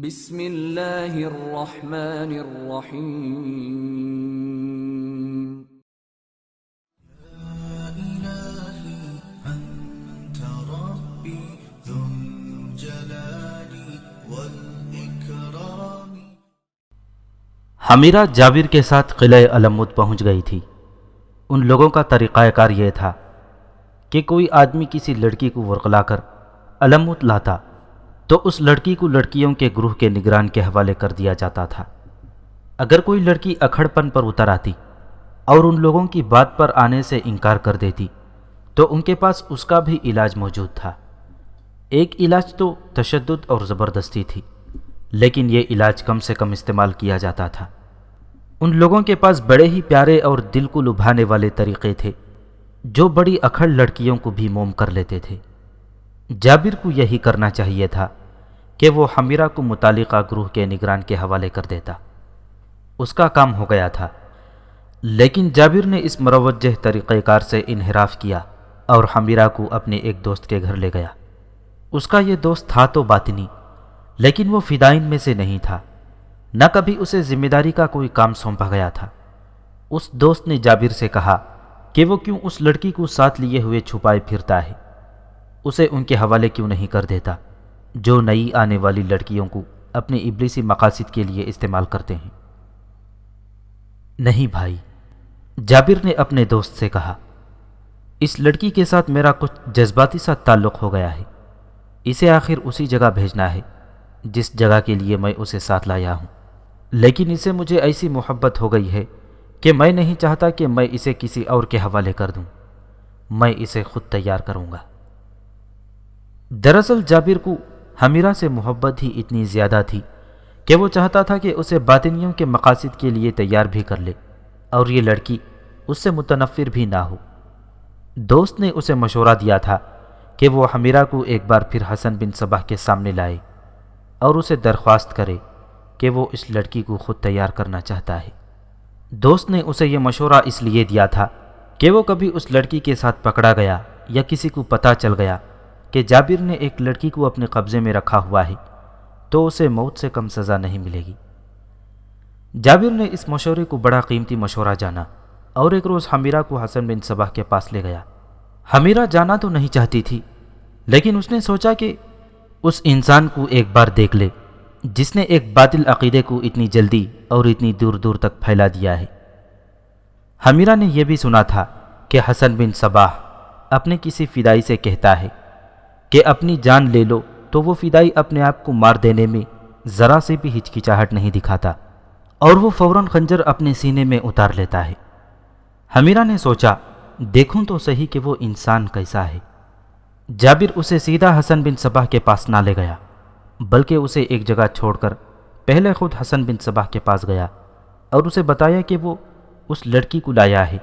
بسم اللہ الرحمن الرحیم۔ إلهي أنت ربي ذو الجلال والإكرام۔ حمیرہ جابر کے ساتھ قلعہ علمود پہنچ گئی تھی۔ ان لوگوں کا طریقہ کار یہ تھا کہ کوئی آدمی کسی لڑکی کو ورغلا کر علمود لاتا تو اس لڑکی کو لڑکیوں کے گروہ کے نگران کے حوالے کر دیا جاتا تھا۔ اگر کوئی لڑکی اکھڑپن پر اتر آتی اور ان لوگوں کی بات پر آنے سے انکار کر دیتی تو ان کے پاس اس کا بھی علاج موجود تھا۔ ایک علاج تو تشدد اور زبردستی تھی، لیکن یہ علاج کم سے کم استعمال کیا جاتا تھا۔ ان لوگوں کے پاس بڑے ہی پیارے اور دل کو لبھانے والے طریقے تھے جو بڑی اکھڑ لڑکیوں کو بھی موم کر لیتے تھے۔ جابر کو یہی کرنا چاہیے تھا کہ وہ حمیرہ کو متعلقہ گروہ کے نگران کے حوالے کر دیتا۔ اس کا کام ہو گیا تھا، لیکن جابر نے اس مروجہ طریقہ کار سے انحراف کیا اور حمیرہ کو اپنے ایک دوست کے گھر لے گیا۔ اس کا یہ دوست تھا تو باطنی، لیکن وہ فدائین میں سے نہیں تھا، نہ کبھی اسے ذمہ داری کا کوئی کام سونپا گیا تھا۔ اس دوست نے جابر سے کہا کہ وہ کیوں اس لڑکی کو ساتھ لیے ہوئے چھپائے پھرتا ہے، اسے ان کے حوالے کیوں نہیں کر دیتا جو نئی آنے والی لڑکیوں کو اپنے ابلیسی مقاصد کے لیے استعمال کرتے ہیں۔ نہیں بھائی، جابر نے اپنے دوست سے کہا، اس لڑکی کے ساتھ میرا کچھ جذباتی سا تعلق ہو گیا ہے، اسے آخر اسی جگہ بھیجنا ہے جس جگہ کے لیے میں اسے ساتھ لایا ہوں، لیکن اسے مجھے ایسی محبت ہو گئی ہے کہ میں نہیں چاہتا کہ میں اسے کسی اور کے حوالے کر دوں، میں اسے خود تیار کروں گا۔ دراصل جابر کو حمیرہ سے محبت ہی اتنی زیادہ تھی کہ وہ چاہتا تھا کہ اسے باطنیوں کے مقاصد کے لیے تیار بھی کر لے اور یہ لڑکی اس سے متنفر بھی نہ ہو۔ دوست نے اسے مشورہ دیا تھا کہ وہ حمیرہ کو ایک بار پھر حسن بن صباح کے سامنے لائے اور اسے درخواست کرے کہ وہ اس لڑکی کو خود تیار کرنا چاہتا ہے۔ دوست نے اسے یہ مشورہ اس لیے دیا تھا کہ وہ کبھی اس لڑکی کے ساتھ پکڑا گیا یا کسی کو پتہ چل گیا کہ جابر نے ایک لڑکی کو اپنے قبضے میں رکھا ہوا ہے تو اسے موت سے کم سزا نہیں ملے گی۔ جابر نے اس مشورے کو بڑا قیمتی مشورہ جانا اور ایک روز حمیرہ کو حسن بن صباح کے پاس لے گیا۔ حمیرہ جانا تو نہیں چاہتی تھی، لیکن اس نے سوچا کہ اس انسان کو ایک بار دیکھ لے جس نے ایک باطل عقیدے کو اتنی جلدی اور اتنی دور دور تک پھیلا دیا ہے۔ حمیرہ نے یہ بھی سنا تھا کہ حسن بن صباح اپنے کسی فدائی سے کہتا ہے کہ اپنی جان لے لو تو وہ فدائی اپنے آپ کو مار دینے میں ذرا سے بھی ہچکچاہٹ نہیں دکھاتا اور وہ فوراً خنجر اپنے سینے میں اتار لیتا ہے۔ حمیرہ نے سوچا دیکھوں تو صحیح کہ وہ انسان کیسا ہے۔ جابر اسے سیدھا حسن بن صباح کے پاس نہ لے گیا، بلکہ اسے ایک جگہ چھوڑ کر پہلے خود حسن بن صباح کے پاس گیا اور اسے بتایا کہ وہ اس لڑکی کو لایا ہے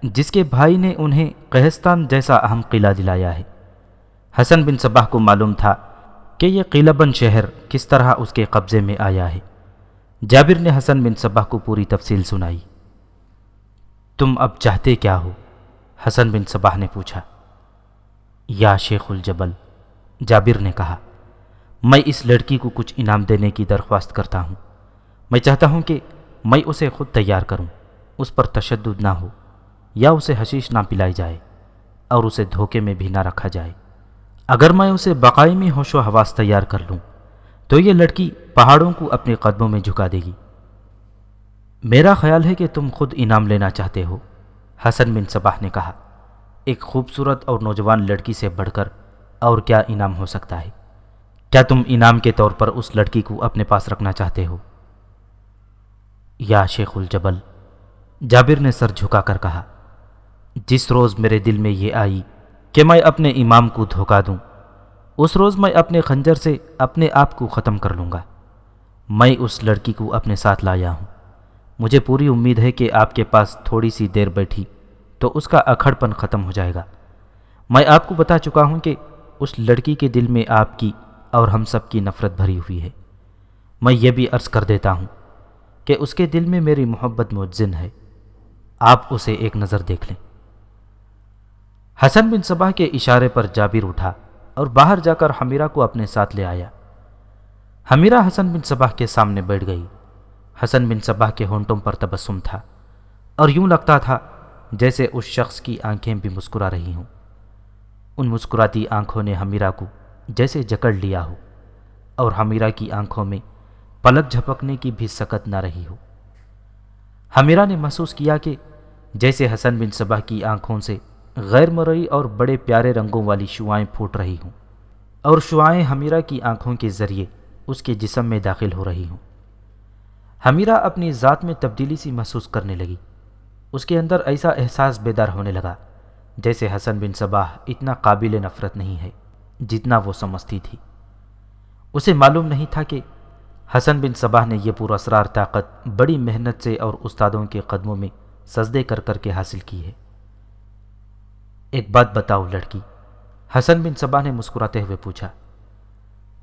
جس کے بھائی نے انہیں قہستان جیسا اہم قلعہ دلایا ہے۔ حسن بن صباح کو معلوم تھا کہ یہ قلعہ بند شہر کس طرح اس کے قبضے میں آیا ہے۔ جابر نے حسن بن صباح کو پوری تفصیل سنائی۔ تم اب چاہتے کیا ہو؟ حسن بن صباح نے پوچھا۔ یا شیخ الجبل، جابر نے کہا، میں اس لڑکی کو کچھ انعام دینے کی درخواست کرتا ہوں۔ میں چاہتا ہوں کہ میں اسے خود تیار کروں، اس پر تشدد نہ ہو یا اسے حشیش نہ پلائی جائے اور اسے دھوکے میں بھی نہ رکھا جائے۔ اگر میں اسے باقاعدگی ہوش و حواس تیار کر لوں تو یہ لڑکی پہاڑوں کو اپنے قدموں میں جھکا دے گی۔ میرا خیال ہے کہ تم خود انعام لینا چاہتے ہو، حسن بن صباح نے کہا۔ ایک خوبصورت اور نوجوان لڑکی سے بڑھ کر اور کیا انعام ہو سکتا ہے؟ کیا تم انعام کے طور پر اس لڑکی کو اپنے پاس رکھنا چاہتے ہو؟ یا شیخ الجبل، جابر نے سر جھکا کر کہا، جس روز میرے دل میں یہ آئی کہ میں اپنے امام کو دھوکا دوں، اس روز میں اپنے خنجر سے اپنے آپ کو ختم کر لوں گا۔ میں اس لڑکی کو اپنے ساتھ لایا ہوں، مجھے پوری امید ہے کہ آپ کے پاس تھوڑی سی دیر بیٹھی تو اس کا اکھڑ پن ختم ہو جائے گا۔ میں آپ کو بتا چکا ہوں کہ اس لڑکی کے دل میں آپ کی اور ہم سب کی نفرت بھری ہوئی ہے۔ میں یہ بھی عرض کر دیتا ہوں کہ اس کے دل میں میری محبت مجزن ہے، آپ اسے ایک نظر دیکھ لیں۔ حسن بن صباح کے اشارے پر جابر اٹھا اور باہر جا کر حمیرہ کو اپنے ساتھ لے آیا۔ حمیرہ حسن بن صباح کے سامنے بیٹھ گئی۔ حسن بن صباح کے ہونٹوں پر تبسم تھا اور یوں لگتا تھا جیسے اس شخص کی آنکھیں بھی مسکرا رہی ہوں۔ ان مسکراتی آنکھوں نے حمیرہ کو جیسے جکڑ لیا ہو اور حمیرہ کی آنکھوں میں پلک جھپکنے کی بھی سکت نہ رہی ہو۔ حمیرہ نے محسوس کیا کہ جیسے حسن بن صباح کی آنکھوں سے غیر مرئی اور بڑے پیارے رنگوں والی شعاعیں پھوٹ رہی ہوں اور شعاعیں حمیرہ کی آنکھوں کے ذریعے اس کے جسم میں داخل ہو رہی ہوں۔ حمیرہ اپنی ذات میں تبدیلی سی محسوس کرنے لگی۔ اس کے اندر ایسا احساس بیدار ہونے لگا جیسے حسن بن صباح اتنا قابل نفرت نہیں ہے جتنا وہ سمجھتی تھی۔ اسے معلوم نہیں تھا کہ حسن بن صباح نے یہ پراسرار طاقت بڑی محنت سے اور استادوں کے قدموں میں سجدے کر کر کے حاصل کی ہے۔ ایک بات بتاؤ لڑکی، حسن بن صباح نے مسکراتے ہوئے پوچھا،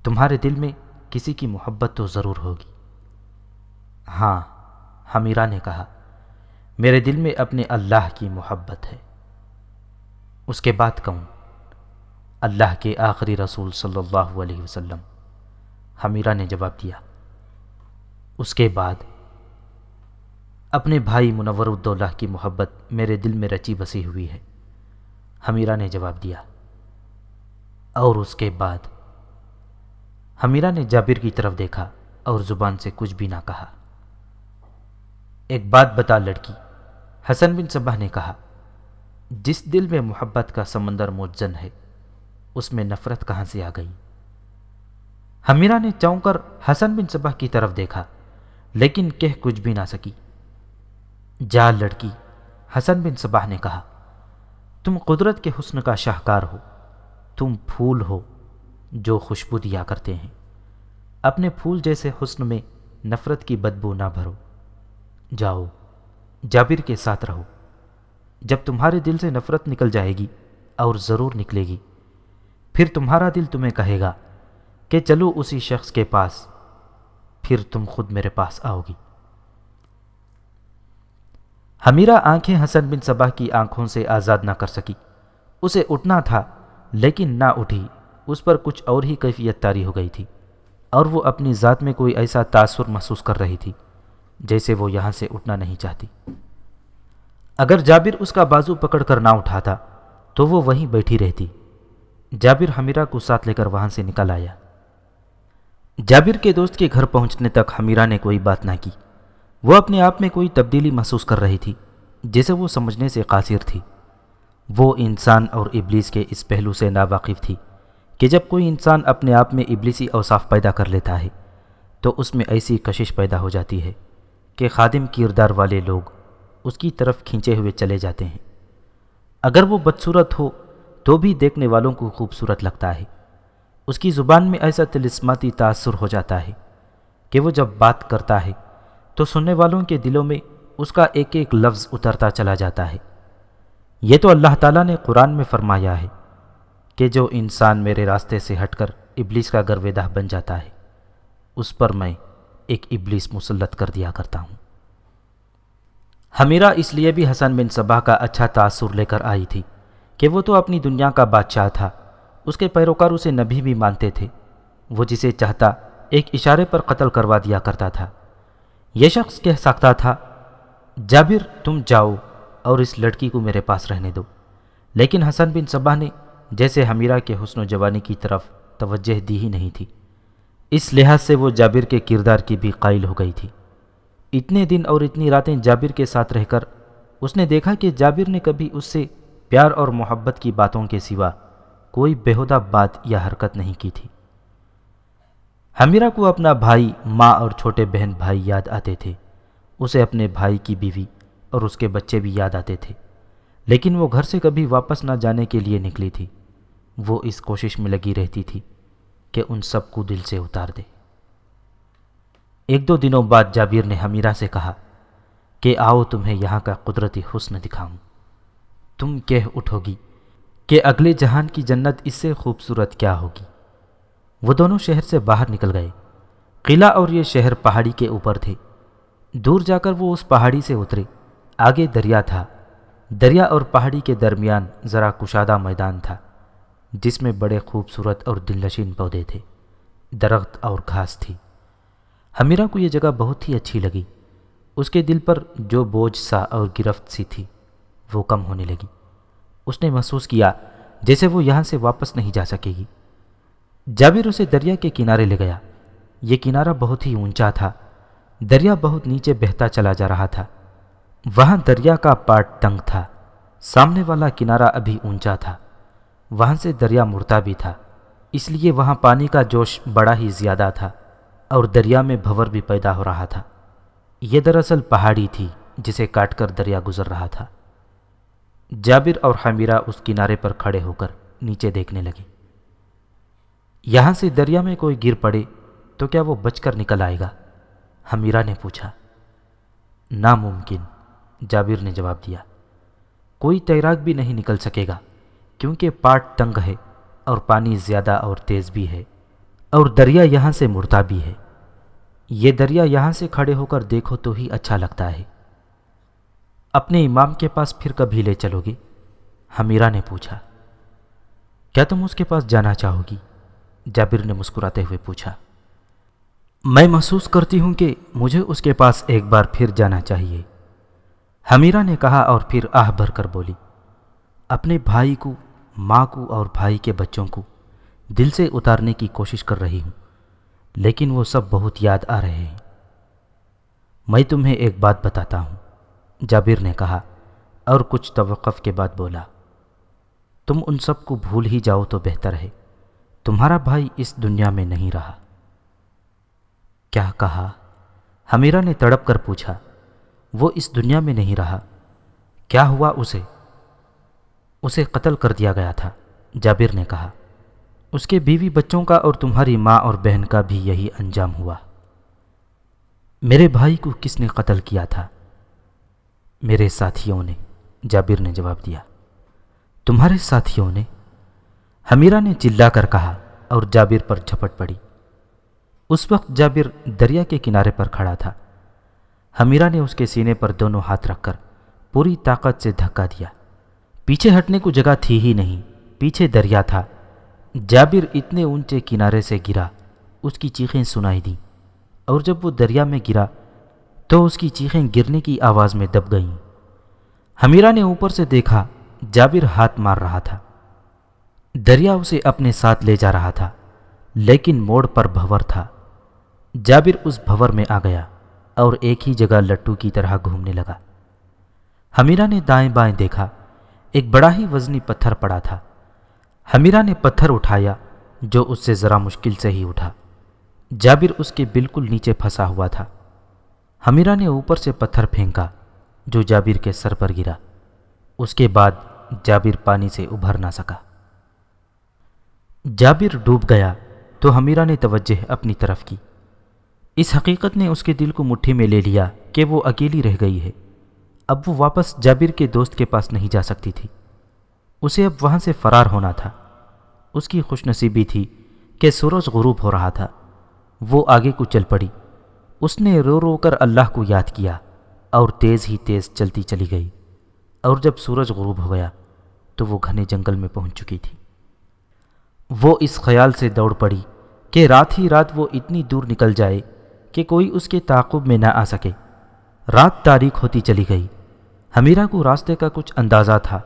تمہارے دل میں کسی کی محبت تو ضرور ہوگی؟ ہاں، حمیرہ نے کہا، میرے دل میں اپنے اللہ کی محبت ہے۔ اس کے بعد کون؟ اللہ کے آخری رسول صلی اللہ علیہ وسلم، حمیرہ نے جواب دیا۔ اس کے بعد اپنے بھائی منور الدولہ کی محبت میرے دل میں رچی بسی ہوئی ہے، حمیرہ نے جواب دیا۔ اور اس کے بعد؟ حمیرہ نے جابر کی طرف دیکھا اور زبان سے کچھ بھی نہ کہا۔ ایک بات بتا لڑکی، حسن بن صباح نے کہا، جس دل میں محبت کا سمندر موجزن ہے اس میں نفرت کہاں سے آ گئی؟ حمیرہ نے چونک کر حسن بن صباح کی طرف دیکھا لیکن کہہ کچھ بھی نہ سکی۔ جا لڑکی، حسن بن صباح نے کہا، تم قدرت کے حسن کا شاہکار ہو، تم پھول ہو جو خوشبو دیا کرتے ہیں، اپنے پھول جیسے حسن میں نفرت کی بدبو نہ بھرو۔ جاؤ، جابر کے ساتھ رہو، جب تمہارے دل سے نفرت نکل جائے گی، اور ضرور نکلے گی، پھر تمہارا دل تمہیں کہے گا کہ چلو اسی شخص کے پاس، پھر تم خود میرے پاس آؤ گی۔ حمیرہ آنکھیں حسن بن صباح کی آنکھوں سے آزاد نہ کر سکی۔ اسے اٹھنا تھا لیکن نہ اٹھی، اس پر کچھ اور ہی کیفیت طاری ہو گئی تھی اور وہ اپنی ذات میں کوئی ایسا تاثر محسوس کر رہی تھی جیسے وہ یہاں سے اٹھنا نہیں چاہتی۔ اگر جابر اس کا بازو پکڑ کر نہ اٹھاتا تو وہ وہیں بیٹھی رہتی۔ جابر حمیرہ کو ساتھ لے کر وہاں سے نکل آیا۔ جابر کے دوست کے گھر پہنچنے تک حمیرہ نے کوئی بات نہ کی۔ وہ اپنے آپ میں کوئی تبدیلی محسوس کر رہی تھی جسے وہ سمجھنے سے قاصر تھی۔ وہ انسان اور ابلیس کے اس پہلو سے ناواقف تھی کہ جب کوئی انسان اپنے آپ میں ابلیسی اوصاف پیدا کر لیتا ہے تو اس میں ایسی کشش پیدا ہو جاتی ہے کہ خادم کردار والے لوگ اس کی طرف کھینچے ہوئے چلے جاتے ہیں۔ اگر وہ بدصورت ہو تو بھی دیکھنے والوں کو خوبصورت لگتا ہے۔ اس کی زبان میں ایسا طلسماتی تاثر ہو جاتا ہے کہ وہ جب بات کرتا ہے تو سننے والوں کے دلوں میں اس کا ایک ایک لفظ اترتا چلا جاتا ہے۔ یہ تو اللہ تعالیٰ نے قرآن میں فرمایا ہے کہ جو انسان میرے راستے سے ہٹ کر ابلیس کا گرویدہ بن جاتا ہے اس پر میں ایک ابلیس مسلط کر دیا کرتا ہوں۔ حمیرہ اس لیے بھی حسن بن صباح کا اچھا تاثر لے کر آئی تھی کہ وہ تو اپنی دنیا کا بادشاہ تھا، اس کے پیروکار اسے نبی بھی مانتے تھے۔ وہ جسے چاہتا ایک اشارے پر قتل کروا دیا کرتا تھا۔ یہ شخص کہہ سکتا تھا، جابر تم جاؤ اور اس لڑکی کو میرے پاس رہنے دو، لیکن حسن بن صباح نے جیسے حمیرہ کے حسن و جوانی کی طرف توجہ دی ہی نہیں تھی، اس لحاظ سے وہ جابر کے کردار کی بھی قائل ہو گئی تھی۔ اتنے دن اور اتنی راتیں جابر کے ساتھ رہ کر اس نے دیکھا کہ جابر نے کبھی اس سے پیار اور محبت کی باتوں کے سوا کوئی بیہودہ بات یا حرکت نہیں کی تھی۔ حمیرہ کو اپنا بھائی، ماں اور چھوٹے بہن بھائی یاد آتے تھے۔ اسے اپنے بھائی کی بیوی اور اس کے بچے بھی یاد آتے تھے، لیکن وہ گھر سے کبھی واپس نہ جانے کے لیے نکلی تھی۔ وہ اس کوشش میں لگی رہتی تھی کہ ان سب کو دل سے اتار دے۔ ایک دو دنوں بعد جابر نے حمیرہ سے کہا کہ آؤ تمہیں یہاں کا قدرتی حسن دکھاؤں۔ تم کہہ اٹھو گی کہ اگلے جہان کی جنت اس سے خوبصورت کیا ہوگی۔ وہ دونوں شہر سے باہر نکل گئے۔ قلعہ اور یہ شہر پہاڑی کے اوپر تھے۔ دور جا کر وہ اس پہاڑی سے اترے۔ آگے دریا تھا۔ دریا اور پہاڑی کے درمیان ذرا کشادہ میدان تھا جس میں بڑے خوبصورت اور دلنشین پودے تھے۔ درخت اور گھاس تھی۔ حمیرہ کو یہ جگہ بہت ہی اچھی لگی۔ اس کے دل پر جو بوجھ سا اور گرفت سی تھی وہ کم ہونے لگی۔ اس نے محسوس کیا جیسے وہ یہاں سے واپس نہیں جا سکے گی۔ جابر اسے دریا کے کنارے لے گیا۔ یہ کنارہ بہت ہی اونچا تھا۔ دریا بہت نیچے بہتا چلا جا رہا تھا۔ وہاں دریا کا پارٹ تنگ تھا، سامنے والا کنارہ ابھی اونچا تھا، وہاں سے دریا مڑتا بھی تھا، اس لیے وہاں پانی کا جوش بڑا ہی زیادہ تھا اور دریا میں بھنور بھی پیدا ہو رہا تھا۔ یہ دراصل پہاڑی تھی جسے کاٹ کر دریا گزر رہا تھا۔ جابر اور حمیرہ اس کنارے پر کھڑے ہو کر نیچے دیکھنے لگے۔ یہاں سے دریا میں کوئی گر پڑے تو کیا وہ بچ کر نکل آئے گا؟ حمیرہ نے پوچھا۔ ناممکن، جابر نے جواب دیا۔ کوئی تیراک بھی نہیں نکل سکے گا کیونکہ پاٹ تنگ ہے اور پانی زیادہ اور تیز بھی ہے اور دریا یہاں سے مڑتا بھی ہے۔ یہ دریا یہاں سے کھڑے ہو کر دیکھو تو ہی اچھا لگتا ہے۔ اپنے امام کے پاس پھر کبھی لے چلو گے؟ حمیرہ نے پوچھا۔ کیا تم اس کے پاس جانا چاہو گی؟ جابر نے مسکراتے ہوئے پوچھا۔ میں محسوس کرتی ہوں کہ مجھے اس کے پاس ایک بار پھر جانا چاہیے، حمیرہ نے کہا اور پھر آہ بھر کر بولی۔ اپنے بھائی کو، ماں کو اور بھائی کے بچوں کو دل سے اتارنے کی کوشش کر رہی ہوں، لیکن وہ سب بہت یاد آ رہے ہیں۔ میں تمہیں ایک بات بتاتا ہوں، جابر نے کہا اور کچھ توقف کے بعد بولا۔ تم ان سب کو بھول ہی جاؤ تو بہتر ہے، تمہارا بھائی اس دنیا میں نہیں رہا۔ کیا کہا؟ حمیرہ نے تڑپ کر پوچھا۔ وہ اس دنیا میں نہیں رہا؟ کیا ہوا اسے؟ اسے قتل کر دیا گیا تھا، جابر نے کہا۔ اس کے بیوی بچوں کا اور تمہاری ماں اور بہن کا بھی یہی انجام ہوا۔ میرے بھائی کو کس نے قتل کیا تھا؟ میرے ساتھیوں نے، جابر نے جواب دیا۔ تمہارے ساتھیوں نے؟ حمیرہ نے چلا کر کہا اور جابر پر جھپٹ پڑی۔ اس وقت جابر دریا کے کنارے پر کھڑا تھا۔ حمیرہ نے اس کے سینے پر دونوں ہاتھ رکھ کر پوری طاقت سے دھکا دیا۔ پیچھے ہٹنے کو جگہ تھی ہی نہیں، پیچھے دریا تھا۔ جابر اتنے اونچے کنارے سے گرا، اس کی چیخیں سنائی دیں، اور جب وہ دریا میں گرا تو اس کی چیخیں گرنے کی آواز میں دب گئیں۔ حمیرہ نے اوپر سے دیکھا، جابر ہاتھ مار رہا تھا۔ دریا اسے اپنے ساتھ لے جا رہا تھا، لیکن موڑ پر بھنور تھا۔ جابر اس بھنور میں آ گیا اور ایک ہی جگہ لٹو کی طرح گھومنے لگا۔ حمیرہ نے دائیں بائیں دیکھا، ایک بڑا ہی وزنی پتھر پڑا تھا۔ حمیرہ نے پتھر اٹھایا جو اس سے ذرا مشکل سے ہی اٹھا۔ جابر اس کے بالکل نیچے پھنسا ہوا تھا۔ حمیرہ نے اوپر سے پتھر پھینکا جو جابر کے سر پر گرا۔ اس کے بعد جابر پانی سے ابھر نہ سکا۔ جابر ڈوب گیا تو حمیرہ نے توجہ اپنی طرف کی۔ اس حقیقت نے اس کے دل کو مٹھی میں لے لیا کہ وہ اکیلی رہ گئی ہے۔ اب وہ واپس جابر کے دوست کے پاس نہیں جا سکتی تھی، اسے اب وہاں سے فرار ہونا تھا۔ اس کی خوش نصیبی تھی کہ سورج غروب ہو رہا تھا۔ وہ آگے کو چل پڑی۔ اس نے رو رو کر اللہ کو یاد کیا اور تیز ہی تیز چلتی چلی گئی، اور جب سورج غروب ہو گیا تو وہ گھنے جنگل میں پہنچ چکی تھی۔ وہ اس خیال سے دوڑ پڑی کہ رات ہی رات وہ اتنی دور نکل جائے کہ کوئی اس کے تعاقب میں نہ آ سکے۔ رات تاریک ہوتی چلی گئی۔ حمیرہ کو راستے کا کچھ اندازہ تھا،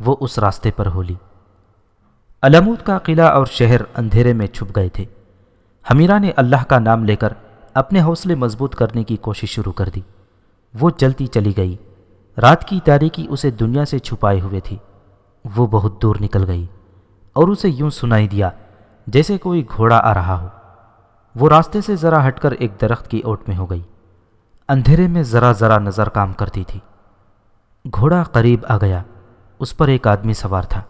وہ اس راستے پر ہو لی۔ علمود کا قلعہ اور شہر اندھیرے میں چھپ گئے تھے۔ حمیرہ نے اللہ کا نام لے کر اپنے حوصلے مضبوط کرنے کی کوشش شروع کر دی۔ وہ چلتی چلی گئی۔ رات کی تاریکی اسے دنیا سے چھپائے ہوئے تھی۔ وہ بہت دور نکل گئی اور اسے یوں سنائی دیا جیسے کوئی گھوڑا آ رہا ہو۔ وہ راستے سے ذرا ہٹ کر ایک درخت کی اوٹ میں ہو گئی۔ اندھیرے میں ذرا ذرا نظر کام کرتی تھی۔ گھوڑا قریب آ گیا، اس پر ایک آدمی سوار تھا۔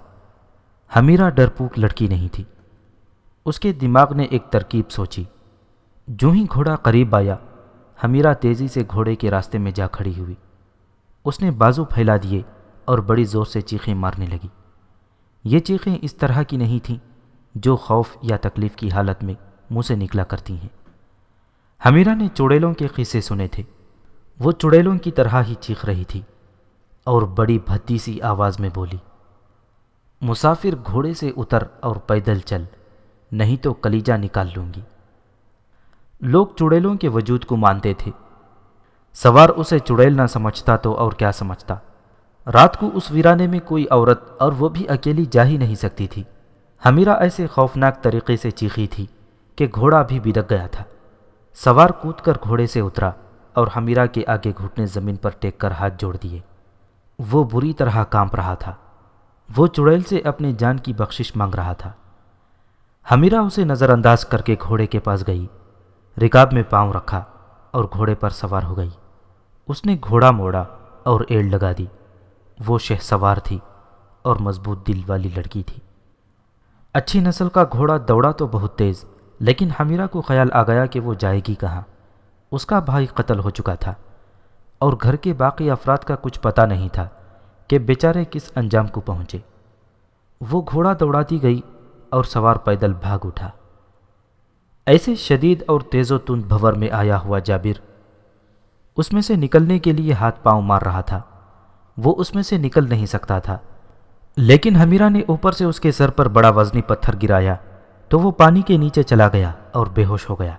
حمیرہ ڈرپوک لڑکی نہیں تھی۔ اس کے دماغ نے ایک ترکیب سوچی۔ جو ہی گھوڑا قریب آیا، حمیرہ تیزی سے گھوڑے کے راستے میں جا کھڑی ہوئی۔ اس نے بازو پھیلا دیے اور بڑی زور سے چیخیں مارنے لگی۔ یہ چیخیں اس طرح کی نہیں تھیں جو خوف یا تکلیف کی حالت میں منہ سے نکلا کرتی ہیں۔ حمیرہ نے چڑیلوں کے قصے سنے تھے۔ وہ چڑیلوں کی طرح ہی چیخ رہی تھی اور بڑی بھدی سی آواز میں بولی، مسافر گھوڑے سے اتر اور پیدل چل، نہیں تو کلیجہ نکال لوں گی۔ لوگ چڑیلوں کے وجود کو مانتے تھے، سوار اسے چڑیل نہ سمجھتا تو اور کیا سمجھتا۔ رات کو اس ویرانے میں کوئی عورت، اور وہ بھی اکیلی، جا ہی نہیں سکتی تھی۔ حمیرہ ایسے خوفناک طریقے سے چیخی تھی کہ گھوڑا بھی بدک گیا تھا۔ سوار کود کر گھوڑے سے اترا اور حمیرہ کے آگے گھٹنے زمین پر ٹیک کر ہاتھ جوڑ دیے۔ وہ بری طرح کانپ رہا تھا، وہ چڑیل سے اپنی جان کی بخشش مانگ رہا تھا۔ حمیرہ اسے نظر انداز کر کے گھوڑے کے پاس گئی، رکاب میں پاؤں رکھا اور گھوڑے پر سوار ہو گئی۔ اس نے گھوڑا موڑا اور ایڑ لگا دی۔ وہ شہ سوار تھی اور مضبوط دل والی لڑکی تھی۔ اچھی نسل کا گھوڑا دوڑا تو بہت تیز، لیکن حمیرہ کو خیال آ گیا کہ وہ جائے گی کہاں۔ اس کا بھائی قتل ہو چکا تھا اور گھر کے باقی افراد کا کچھ پتہ نہیں تھا کہ بیچارے کس انجام کو پہنچے۔ وہ گھوڑا دوڑاتی گئی اور سوار پیدل بھاگ اٹھا۔ ایسے شدید اور تیز و تند بھور میں آیا ہوا جابر اس میں سے نکلنے کے لیے ہاتھ پاؤں مار رہا تھا۔ وہ اس میں سے نکل نہیں سکتا تھا، لیکن حمیرہ نے اوپر سے اس کے سر پر بڑا وزنی پتھر گرایا تو وہ پانی کے نیچے چلا گیا اور بے ہوش ہو گیا۔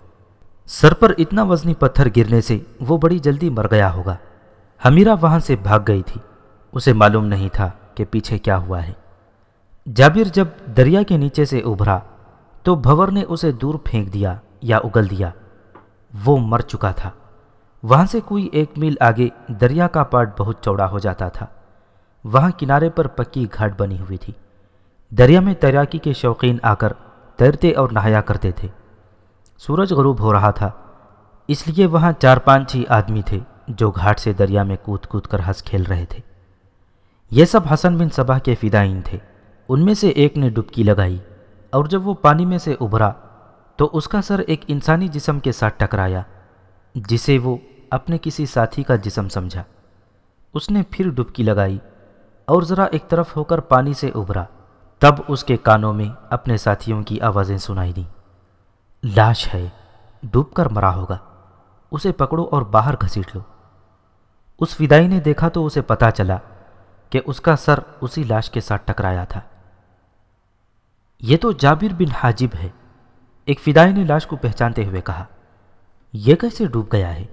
سر پر اتنا وزنی پتھر گرنے سے وہ بڑی جلدی مر گیا ہوگا۔ حمیرہ وہاں سے بھاگ گئی تھی، اسے معلوم نہیں تھا کہ پیچھے کیا ہوا ہے۔ جابر جب دریا کے نیچے سے ابھرا تو بھور نے اسے دور پھینک دیا یا اگل دیا۔ وہ مر چکا تھا۔ وہاں سے کوئی 1 میل آگے دریا کا پاٹ بہت چوڑا ہو جاتا تھا۔ وہاں کنارے پر پکی گھاٹ بنی ہوئی تھی۔ دریا میں تیراکی کے شوقین آ کر تیرتے اور نہایا کرتے تھے۔ سورج غروب ہو رہا تھا، اس لیے وہاں 4-5-6 آدمی تھے جو گھاٹ سے دریا میں کود کود کر ہنس کھیل رہے تھے۔ یہ سب حسن بن صباح کے فدائین تھے۔ ان میں سے ایک نے ڈبکی لگائی اور جب وہ پانی میں سے ابھرا تو اس کا سر ایک انسانی جسم کے ساتھ ٹکرایا جسے وہ اپنے کسی ساتھی کا جسم سمجھا۔ اس نے پھر ڈبکی لگائی اور ذرا ایک طرف ہو کر پانی سے ابھرا، تب اس کے کانوں میں اپنے ساتھیوں کی آوازیں سنائی دیں۔ لاش ہے، ڈوب کر مرا ہوگا، اسے پکڑو اور باہر گھسیٹ لو۔ اس فدائی نے دیکھا تو اسے پتا چلا کہ اس کا سر اسی لاش کے ساتھ ٹکرایا تھا۔ یہ تو جابر بن حاجب ہے، ایک فدائی نے لاش کو پہچانتے ہوئے کہا۔ یہ کیسے ڈوب گیا ہے؟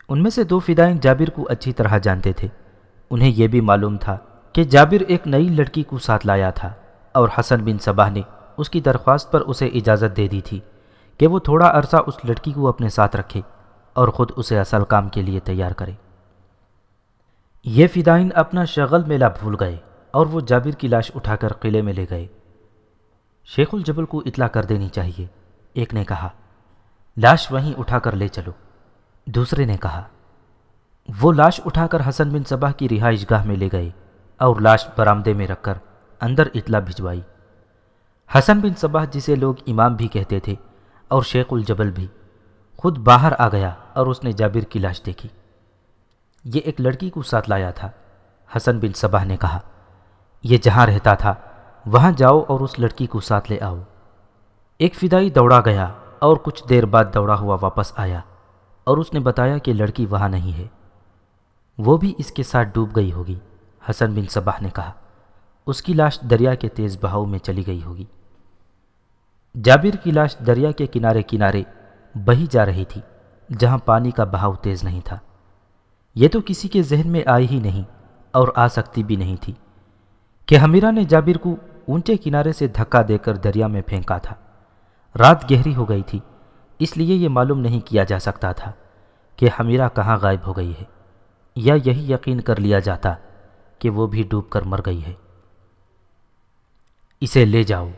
ان میں سے 2 فدائین جابر کو اچھی طرح جانتے تھے۔ انہیں یہ بھی معلوم تھا کہ جابر ایک نئی لڑکی کو ساتھ لایا تھا اور حسن بن صباح نے اس کی درخواست پر اسے اجازت دے دی تھی کہ وہ تھوڑا عرصہ اس لڑکی کو اپنے ساتھ رکھے اور خود اسے اصل کام کے لیے تیار کرے۔ یہ فدائین اپنا شغل میلہ بھول گئے اور وہ جابر کی لاش اٹھا کر قلعے میں لے گئے۔ شیخ الجبل کو اطلاع کر دینی چاہیے، ایک نے کہا۔ لاش وہیں اٹھا کر لے چلو، دوسرے نے کہا۔ وہ لاش اٹھا کر حسن بن صباح کی رہائش گاہ میں لے گئے اور لاش برآمدے میں رکھ کر اندر اطلاع بھجوائی۔ حسن بن صباح، جسے لوگ امام بھی کہتے تھے اور شیخ الجبل بھی، خود باہر آ گیا اور اس نے جابر کی لاش دیکھی۔ یہ ایک لڑکی کو ساتھ لایا تھا۔ حسن بن صباح نے کہا، یہ جہاں رہتا تھا وہاں جاؤ اور اس لڑکی کو ساتھ لے آؤ۔ ایک فدائی دوڑا گیا اور کچھ دیر بعد دوڑا ہوا واپس آیا اور اس نے بتایا کہ لڑکی وہاں نہیں ہے، وہ بھی اس کے ساتھ ڈوب گئی ہوگی۔ حسن بن صباح نے کہا، اس کی لاش دریا کے تیز بہاؤ میں چلی گئی ہوگی۔ جابر کی لاش دریا کے کنارے کنارے بہی جا رہی تھی جہاں پانی کا بہاؤ تیز نہیں تھا۔ یہ تو کسی کے ذہن میں آئی ہی نہیں اور آ سکتی بھی نہیں تھی کہ حمیرہ نے جابر کو اونچے کنارے سے دھکا دے کر دریا میں پھینکا تھا۔ رات گہری ہو گئی تھی، اس لیے یہ معلوم نہیں کیا جا سکتا تھا کہ حمیرہ کہاں غائب ہو گئی ہے، یا یہی یقین کر لیا جاتا کہ وہ بھی ڈوب کر مر گئی ہے۔ اسے لے جاؤ،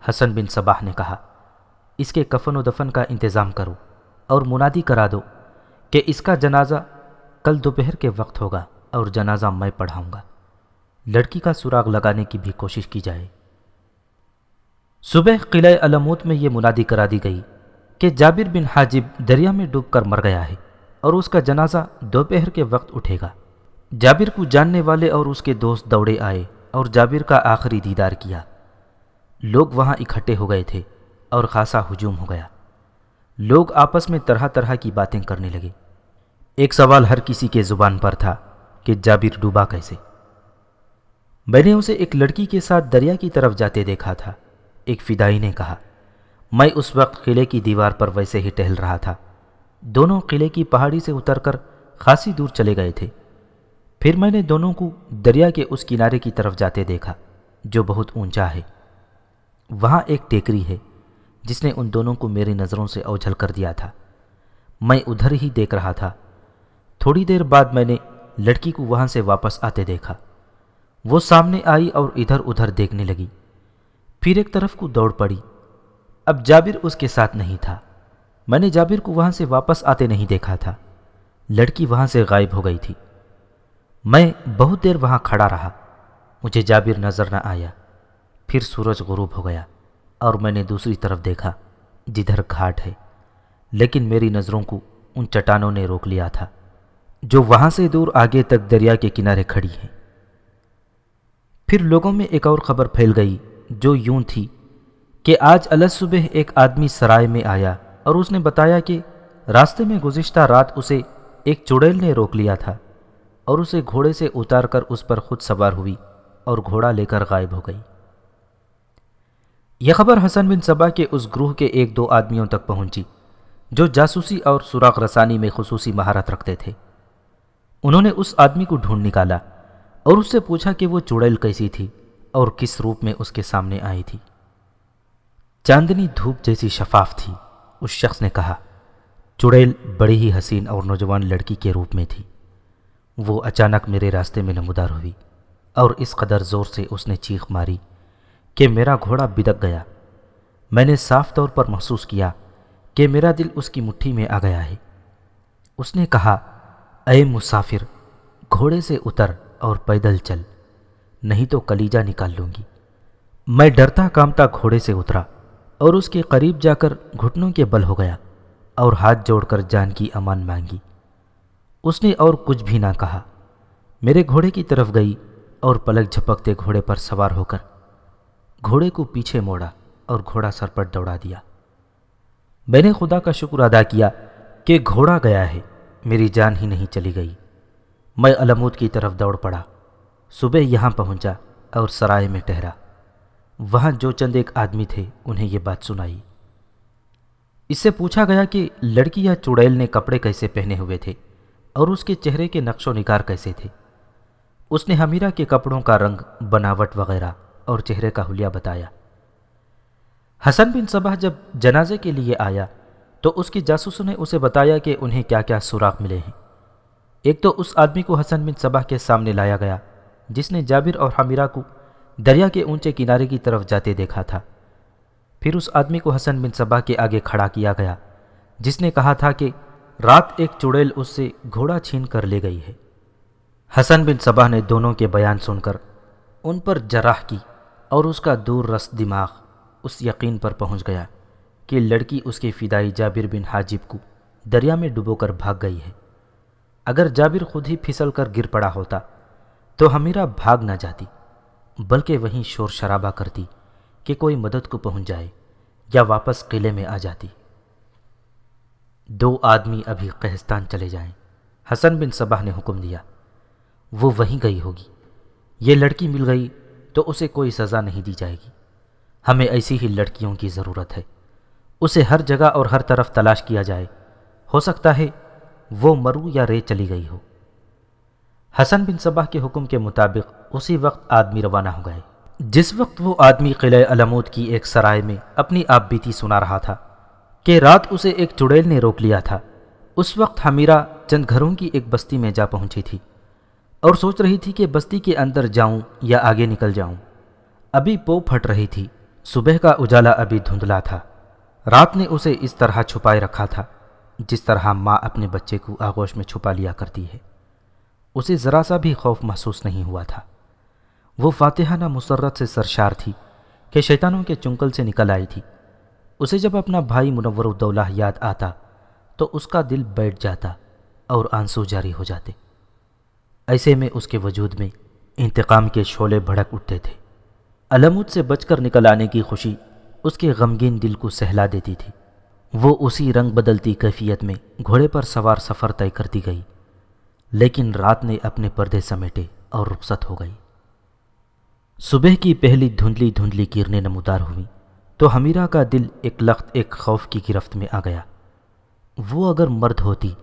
حسن بن صباح نے کہا۔ اس کے کفن و دفن کا انتظام کرو اور منادی کرا دو کہ اس کا جنازہ کل دوپہر کے وقت ہوگا اور جنازہ میں پڑھاؤں گا۔ لڑکی کا سراغ لگانے کی بھی کوشش کی جائے۔ صبح قلعہ علموت میں یہ منادی کرا دی گئی کہ جابر بن حاجب دریا میں ڈوب کر مر گیا ہے اور اس کا جنازہ دوپہر کے وقت اٹھے گا۔ جابر کو جاننے والے اور اس کے دوست دوڑے آئے اور جابر کا آخری دیدار کیا۔ لوگ وہاں اکٹھے ہو گئے تھے اور خاصا ہجوم ہو گیا۔ لوگ آپس میں طرح طرح کی باتیں کرنے لگے۔ ایک سوال ہر کسی کے زبان پر تھا کہ جابر ڈوبا کیسے؟ میں نے اسے ایک لڑکی کے ساتھ دریا کی طرف جاتے دیکھا تھا، ایک فدائی نے کہا۔ میں اس وقت قلعے کی دیوار پر ویسے ہی ٹہل رہا تھا۔ دونوں قلعے کی پہاڑی سے اتر کر خاصی دور چلے گئے تھے۔ پھر میں نے دونوں کو دریا کے اس کنارے کی طرف جاتے دیکھا جو بہت اونچا ہے۔ وہاں ایک ٹیکری ہے جس نے ان دونوں کو میری نظروں سے اوجھل کر دیا تھا۔ میں ادھر ہی دیکھ رہا تھا۔ تھوڑی دیر بعد میں نے لڑکی کو وہاں سے واپس آتے دیکھا۔ وہ سامنے آئی اور ادھر ادھر دیکھنے لگی، پھر ایک طرف کو دوڑ پڑی۔ اب جابر اس کے ساتھ نہیں تھا۔ میں نے جابر کو وہاں سے واپس آتے نہیں دیکھا تھا۔ لڑکی وہاں سے غائب ہو گئی تھی۔ میں بہت دیر وہاں کھڑا رہا، مجھے جابر نظر نہ آیا۔ پھر سورج غروب ہو گیا اور میں نے دوسری طرف دیکھا جدھر گھاٹ ہے، لیکن میری نظروں کو ان چٹانوں نے روک لیا تھا جو وہاں سے دور آگے تک دریا کے کنارے کھڑی ہیں۔ پھر لوگوں میں ایک اور خبر پھیل گئی جو یوں تھی کہ آج الصبح ایک آدمی سرائے میں آیا اور اس نے بتایا کہ راستے میں گزشتہ رات اسے ایک چڑیل نے روک لیا تھا اور اسے گھوڑے سے اتار کر اس پر خود سوار ہوئی اور گھوڑا لے کر غائب ہو گئی۔ یہ خبر حسن بن صبا کے اس گروہ کے ایک دو آدمیوں تک پہنچی جو جاسوسی اور سراغ رسانی میں خصوصی مہارت رکھتے تھے۔ انہوں نے اس آدمی کو ڈھونڈ نکالا اور اس سے پوچھا کہ وہ چڑیل کیسی تھی اور کس روپ میں اس کے سامنے آئی تھی۔ چاندنی دھوپ جیسی شفاف تھی۔ اس شخص نے کہا، چڑیل بڑی ہی حسین اور نوجوان لڑکی کے روپ میں تھی۔ وہ اچانک میرے راستے میں نمودار ہوئی اور اس قدر زور سے اس نے چیخ ماری کہ میرا گھوڑا بدک گیا۔ میں نے صاف طور پر محسوس کیا کہ میرا دل اس کی مٹھی میں آ گیا ہے۔ اس نے کہا، اے مسافر، گھوڑے سے اتر اور پیدل چل، نہیں تو کلیجہ نکال لوں گی۔ میں ڈرتا کانپتا گھوڑے سے اترا اور اس کے قریب جا کر گھٹنوں کے بل ہو گیا اور ہاتھ جوڑ کر جان کی امان مانگی۔ اس نے اور کچھ بھی نہ کہا، میرے گھوڑے کی طرف گئی اور پلک جھپکتے گھوڑے پر سوار ہو کر گھوڑے کو پیچھے موڑا اور گھوڑا سر پر دوڑا دیا۔ میں نے خدا کا شکر ادا کیا کہ گھوڑا گیا ہے، میری جان ہی نہیں چلی گئی۔ میں علمود کی طرف دوڑ پڑا۔ صبح یہاں پہنچا اور سرائے میں ٹھہرا۔ وہاں جو چند ایک آدمی تھے انہیں یہ بات سنائی۔ اس سے پوچھا گیا کہ لڑکی یا چڑیل نے کپڑے کیسے پہنے ہوئے تھے اور اس کے چہرے کے نقش و نگار کیسے تھے۔ اس نے حمیرہ کے کپڑوں کا رنگ، بناوٹ وغیرہ اور چہرے کا حلیہ بتایا۔ حسن بن صبا جب جنازے کے لیے آیا تو اس کی جاسوسوں نے اسے بتایا کہ انہیں کیا کیا سراغ ملے ہیں۔ ایک تو اس آدمی کو حسن بن صبا کے سامنے لایا گیا جس نے جابر اور حمیرہ کو دریا کے اونچے کنارے کی طرف جاتے دیکھا تھا۔ پھر اس آدمی کو حسن بن صبا کے آگے کھڑا کیا گیا جس نے کہا تھا کہ رات ایک چڑیل اس سے گھوڑا چھین کر لے گئی ہے۔ حسن بن صبا نے دونوں کے بیان سن کر ان پر جراح کی اور اس کا دور رس دماغ اس یقین پر پہنچ گیا کہ لڑکی اس کے فدائی جابر بن حاجب کو دریا میں ڈبو کر بھاگ گئی ہے۔ اگر جابر خود ہی پھسل کر گر پڑا ہوتا تو حمیرہ بھاگ نہ جاتی بلکہ وہیں شور شرابہ کرتی کہ کوئی مدد کو پہنچ جائے یا واپس قلعے میں آ جاتی۔ دو آدمی ابھی قہستان چلے جائیں، حسن بن صبا نے حکم دیا۔ وہ وہیں گئی ہوگی۔ یہ لڑکی مل گئی تو اسے کوئی سزا نہیں دی جائے گی۔ ہمیں ایسی ہی لڑکیوں کی ضرورت ہے۔ اسے ہر جگہ اور ہر طرف تلاش کیا جائے، ہو سکتا ہے وہ مرو یا رے چلی گئی ہو۔ حسن بن صبا کے حکم کے مطابق اسی وقت آدمی روانہ ہو گئے۔ جس وقت وہ آدمی قلعہ علمود کی ایک سرائے میں اپنی آپ بیتی سنا رہا تھا کہ رات اسے ایک چڑیل نے روک لیا تھا، اس وقت حمیرہ چند گھروں کی ایک بستی میں جا پہنچی تھی اور سوچ رہی تھی کہ بستی کے اندر جاؤں یا آگے نکل جاؤں۔ ابھی پو پھٹ رہی تھی، صبح کا اجالا ابھی دھندلا تھا۔ رات نے اسے اس طرح چھپائے رکھا تھا جس طرح ماں اپنے بچے کو آغوش میں چھپا لیا کرتی ہے۔ اسے ذرا سا بھی خوف محسوس نہیں ہوا تھا۔ وہ فاتحانہ مسرت سے سرشار تھی کہ شیطانوں کے چنگل سے نکل آئی تھی۔ اسے جب اپنا بھائی منور الدولہ یاد آتا تو اس کا دل بیٹھ جاتا اور آنسو جاری ہو جاتے۔ ایسے میں اس کے وجود میں انتقام کے شعلے بھڑک اٹھتے تھے۔ علمود سے بچ کر نکل آنے کی خوشی اس کے غمگین دل کو سہلا دیتی تھی۔ وہ اسی رنگ بدلتی کیفیت میں گھوڑے پر سوار سفر طے کرتی گئی، لیکن رات نے اپنے پردے سمیٹے اور رخصت ہو گئی۔ صبح کی پہلی دھندلی دھندلی کرنیں نمودار ہوئیں تو حمیرہ کا دل ایک خوف کی گرفت میں آ گیا۔ وہ اگر مرد ہوتی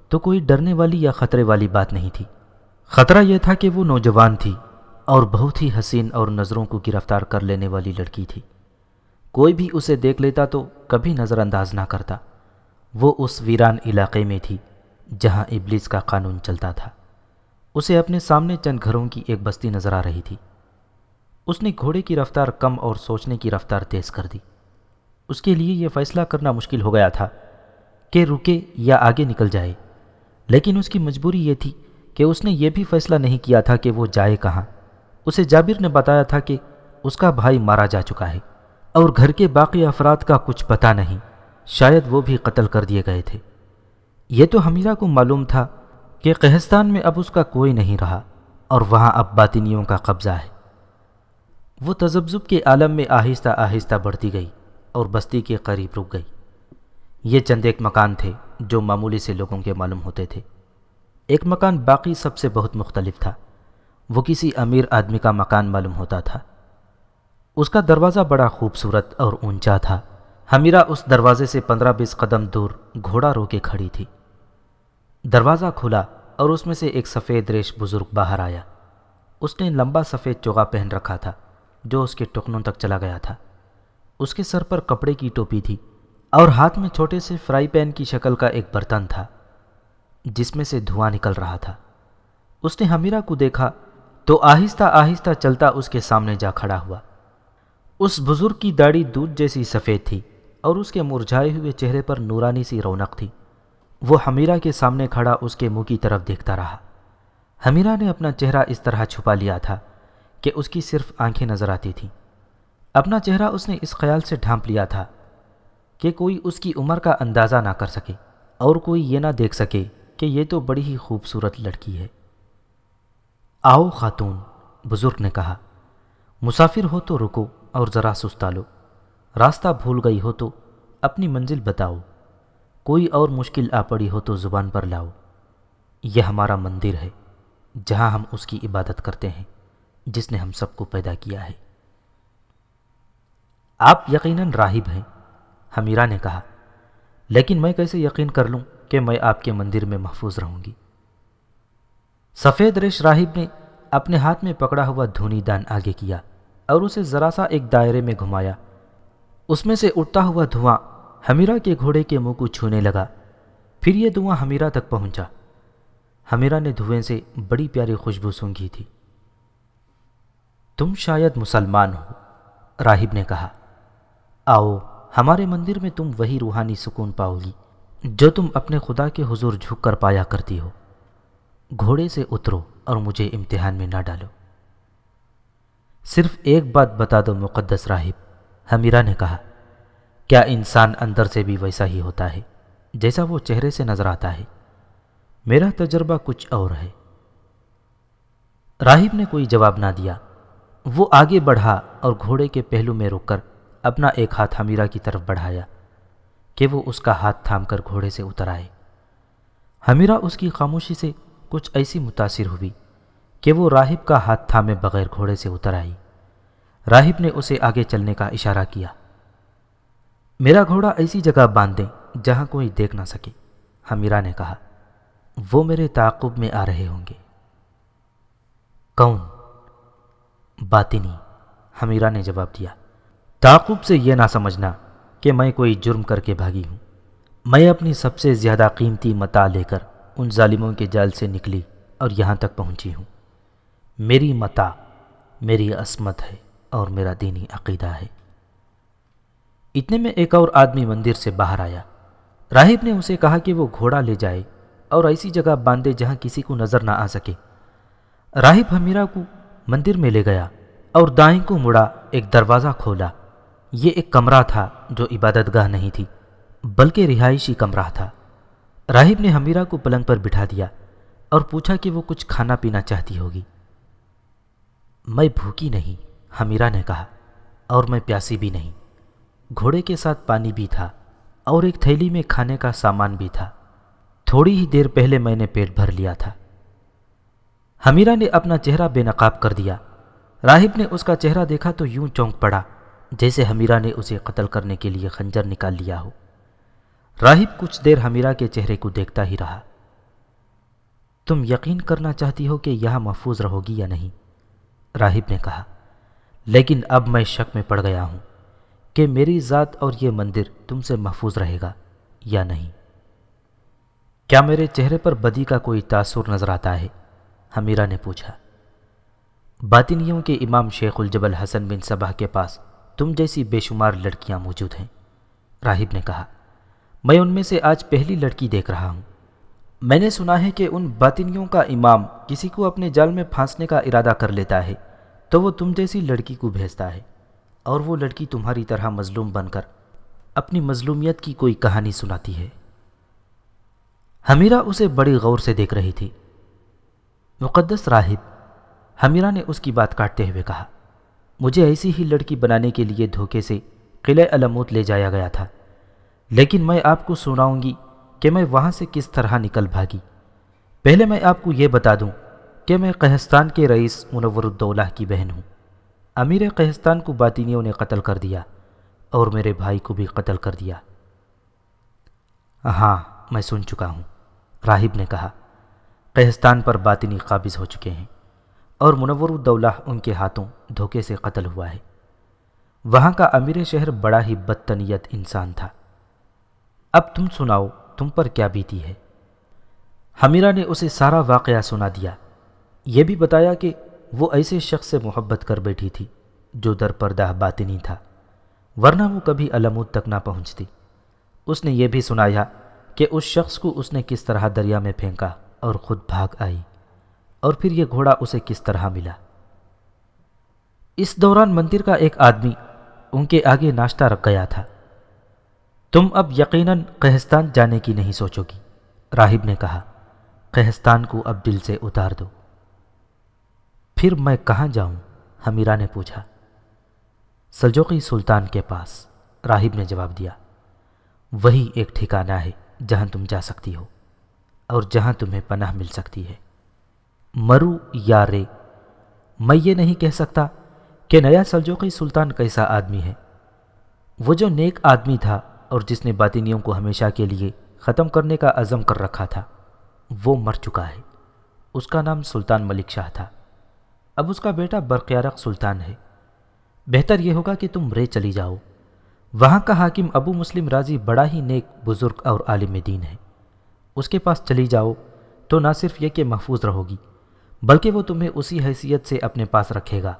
تو کوئی ڈرنے والی یا خطرے والی بات نہیں تھی۔ خطرہ یہ تھا کہ وہ نوجوان تھی اور بہت ہی حسین اور نظروں کو گرفتار کر لینے والی لڑکی تھی۔ کوئی بھی اسے دیکھ لیتا تو کبھی نظر انداز نہ کرتا۔ وہ اس ویران علاقے میں تھی جہاں ابلیس کا قانون چلتا تھا۔ اسے اپنے سامنے چند گھروں کی ایک بستی نظر آ رہی تھی۔ اس نے گھوڑے کی رفتار کم اور سوچنے کی رفتار تیز کر دی۔ اس کے لیے یہ فیصلہ کرنا مشکل ہو گیا تھا کہ رکے یا آگے نکل جائے، لیکن اس کی مجبوری یہ تھی کہ اس نے یہ بھی فیصلہ نہیں کیا تھا کہ وہ جائے کہاں۔ اسے جابر نے بتایا تھا کہ اس کا بھائی مارا جا چکا ہے اور گھر کے باقی افراد کا کچھ پتہ نہیں، شاید وہ بھی قتل کر دیے گئے تھے۔ یہ تو حمیرہ کو معلوم تھا کہ قہستان میں اب اس کا کوئی نہیں رہا اور وہاں اب باطنیوں کا قبضہ ہے۔ وہ تذبذب کے عالم میں آہستہ آہستہ بڑھتی گئی اور بستی کے قریب رک گئی۔ یہ چند ایک مکان تھے جو معمولی سے لوگوں کے معلوم ہوتے تھے۔ ایک مکان باقی سب سے بہت مختلف تھا۔ وہ کسی امیر آدمی کا مکان معلوم ہوتا تھا۔ اس کا دروازہ بڑا خوبصورت اور اونچا تھا۔ حمیرہ اس دروازے سے 15-20 قدم دور گھوڑا رو کے کھڑی تھی۔ دروازہ کھلا اور اس میں سے ایک سفید ریش بزرگ باہر آیا۔ اس نے لمبا سفید چوغا پہن رکھا تھا جو اس کے ٹخنوں تک چلا گیا تھا۔ اس کے سر پر کپڑے کی ٹوپی تھی اور ہاتھ میں چھوٹے سے فرائی پین کی شکل کا ایک برتن تھا جس میں سے دھواں نکل رہا تھا۔ اس نے حمیرہ کو دیکھا تو آہستہ آہستہ چلتا اس کے سامنے جا کھڑا ہوا۔ اس بزرگ کی داڑھی دودھ جیسی سفید تھی اور اس کے مرجھائے ہوئے چہرے پر نورانی سی رونق تھی۔ وہ حمیرہ کے سامنے کھڑا اس کے منہ کی طرف دیکھتا رہا۔ حمیرہ نے اپنا چہرہ اس طرح چھپا لیا تھا کہ اس کی صرف آنکھیں نظر آتی تھیں۔ اپنا چہرہ اس نے اس خیال سے ڈھانپ لیا تھا کہ کوئی اس کی عمر کا اندازہ نہ کر سکے اور کوئی یہ نہ دیکھ سکے کہ یہ تو بڑی ہی خوبصورت لڑکی ہے۔ آؤ خاتون، بزرگ نے کہا، مسافر ہو تو رکو اور ذرا سستا لو، راستہ بھول گئی ہو تو اپنی منزل بتاؤ، کوئی اور مشکل آ پڑی ہو تو زبان پر لاؤ۔ یہ ہمارا مندر ہے جہاں ہم اس کی عبادت کرتے ہیں جس نے ہم سب کو پیدا کیا ہے۔ آپ یقیناً راہب ہیں، حمیرہ نے کہا، لیکن میں کیسے یقین کر لوں کہ میں آپ کے مندر میں محفوظ رہوں گی؟ سفید ریش راہب نے اپنے ہاتھ میں پکڑا ہوا دھونی دان آگے کیا اور اسے ذرا سا ایک دائرے میں گھمایا۔ اس میں سے اٹھتا ہوا دھواں حمیرہ کے گھوڑے کے منہ کو چھونے لگا۔ پھر یہ دھواں حمیرہ تک پہنچا۔ حمیرہ نے دھوئیں سے بڑی پیاری خوشبو سونگھی تھی۔ تم شاید مسلمان ہو، راہب نے کہا۔ آؤ، ہمارے مندر میں تم وہی روحانی سکون پاؤ گی جو تم اپنے خدا کے حضور جھک کر پایا کرتی ہو۔ گھوڑے سے اترو اور مجھے امتحان میں نہ ڈالو۔ صرف ایک بات بتا دو مقدس راہب، حمیرہ نے کہا، کیا انسان اندر سے بھی ویسا ہی ہوتا ہے جیسا وہ چہرے سے نظر آتا ہے؟ میرا تجربہ کچھ اور ہے۔ راہب نے کوئی جواب نہ دیا۔ وہ آگے بڑھا اور گھوڑے کے پہلو میں رک کر اپنا ایک ہاتھ حمیرہ کی طرف بڑھایا کہ وہ اس کا ہاتھ تھام کر گھوڑے سے اتر آئے۔ حمیرہ اس کی خاموشی سے کچھ ایسی متاثر ہوئی کہ وہ راہب کا ہاتھ تھامے بغیر گھوڑے سے اتر آئی۔ راہب نے اسے آگے چلنے کا اشارہ کیا۔ میرا گھوڑا ایسی جگہ باندھ دیں جہاں کوئی دیکھ نہ سکے، حمیرہ نے کہا، وہ میرے تعاقب میں آ رہے ہوں گے۔ کون؟ باطنی، حمیرہ نے جواب دیا۔ تعاقب سے یہ نہ سمجھنا کہ میں کوئی جرم کر کے بھاگی ہوں۔ میں اپنی سب سے زیادہ قیمتی متاع لے کر ان ظالموں کے جال سے نکلی اور یہاں تک پہنچی ہوں۔ میری متاع میری عصمت ہے اور میرا دینی عقیدہ ہے۔ اتنے میں ایک اور آدمی مندر سے باہر آیا۔ راہب نے اسے کہا کہ وہ گھوڑا لے جائے اور ایسی جگہ باندھے جہاں کسی کو نظر نہ آ سکے۔ راہب حمیرہ کو مندر میں لے گیا اور دائیں کو مڑا ایک دروازہ کھولا۔ یہ ایک کمرہ تھا جو عبادت گاہ نہیں تھی بلکہ رہائشی کمرہ تھا۔ راہب نے حمیرہ کو پلنگ پر بٹھا دیا اور پوچھا کہ وہ کچھ کھانا پینا چاہتی ہوگی۔ میں بھوکی نہیں، حمیرہ نے کہا، اور میں پیاسی بھی نہیں۔ گھوڑے کے ساتھ پانی بھی تھا اور ایک تھیلی میں کھانے کا سامان بھی تھا۔ تھوڑی ہی دیر پہلے میں نے پیٹ بھر لیا تھا۔ حمیرہ نے اپنا چہرہ بے نقاب کر دیا۔ راہب نے اس کا چہرہ دیکھا تو یوں چونک پڑا جیسے حمیرہ نے اسے قتل کرنے کے لیے خنجر نکال لیا ہو۔ راہب کچھ دیر حمیرہ کے چہرے کو دیکھتا ہی رہا۔ تم یقین کرنا چاہتی ہو کہ یہاں محفوظ رہو گی یا نہیں؟ راہب نے کہا، لیکن اب میں شک میں پڑ گیا ہوں کہ میری ذات اور یہ مندر تم سے محفوظ رہے گا یا نہیں۔ کیا میرے چہرے پر بدی کا کوئی تاثر نظر آتا ہے؟ حمیرہ نے پوچھا۔ باطنیوں کے امام شیخ الجبل حسن بن صباح کے پاس تم جیسی بے شمار لڑکیاں موجود ہیں، راہب نے کہا۔ میں ان میں سے آج پہلی لڑکی دیکھ رہا ہوں۔ میں نے سنا ہے کہ ان باطنیوں کا امام کسی کو اپنے جال میں پھانسنے کا ارادہ کر لیتا ہے تو وہ تم جیسی لڑکی کو بھیجتا ہے، اور وہ لڑکی تمہاری طرح مظلوم بن کر اپنی مظلومیت کی کوئی کہانی سناتی ہے۔ حمیرہ اسے بڑی غور سے دیکھ رہی تھی۔ مقدس راہب، حمیرہ نے اس کی بات کاٹتے ہوئے کہا، مجھے ایسی ہی لڑکی بنانے کے لیے دھوکے سے قلعہ علموت لے جایا گیا تھا، لیکن میں آپ کو سناؤں گی کہ میں وہاں سے کس طرح نکل بھاگی۔ پہلے میں آپ کو یہ بتا دوں کہ میں قہستان کے رئیس منور الدولہ کی بہن ہوں۔ امیر قہستان کو باطنیوں نے قتل کر دیا اور میرے بھائی کو بھی قتل کر دیا۔ ہاں، میں سن چکا ہوں، راہب نے کہا۔ قہستان پر باطنی قابض ہو چکے ہیں اور منور الدولہ ان کے ہاتھوں دھوکے سے قتل ہوا ہے۔ وہاں کا امیر شہر بڑا ہی بدتنیت انسان تھا۔ اب تم سناؤ، تم پر کیا بیتی ہے؟ حمیرہ نے اسے سارا واقعہ سنا دیا۔ یہ بھی بتایا کہ وہ ایسے شخص سے محبت کر بیٹھی تھی جو در پردہ باطنی تھا، ورنہ وہ کبھی علموت تک نہ پہنچتی۔ اس نے یہ بھی سنایا کہ اس شخص کو اس نے کس طرح دریا میں پھینکا اور خود بھاگ آئی، اور پھر یہ گھوڑا اسے کس طرح ملا۔ اس دوران مندر کا ایک آدمی ان کے آگے ناشتہ رکھ گیا تھا۔ تم اب یقیناً قہستان جانے کی نہیں سوچو گی، راہب نے کہا۔ قہستان کو اب دل سے اتار دو۔ پھر میں کہاں جاؤں؟ حمیرہ نے پوچھا۔ سلجوقی سلطان کے پاس، راہب نے جواب دیا۔ وہی ایک ٹھکانہ ہے جہاں تم جا سکتی ہو اور جہاں تمہیں پناہ مل سکتی ہے۔ مرو یا رے، میں یہ نہیں کہہ سکتا کہ نیا سلجوقی سلطان کیسا آدمی ہے۔ وہ جو نیک آدمی تھا اور جس نے باطنیوں کو ہمیشہ کے لیے ختم کرنے کا عزم کر رکھا تھا، وہ مر چکا ہے۔ اس کا نام سلطان ملک شاہ تھا۔ اب اس کا بیٹا برقیارق سلطان ہے۔ بہتر یہ ہوگا کہ تم رے چلی جاؤ۔ وہاں کا حاکم ابو مسلم رازی بڑا ہی نیک بزرگ اور عالم دین ہے۔ اس کے پاس چلی جاؤ تو نہ صرف یہ کہ محفوظ رہو گی، بلکہ وہ تمہیں اسی حیثیت سے اپنے پاس رکھے گا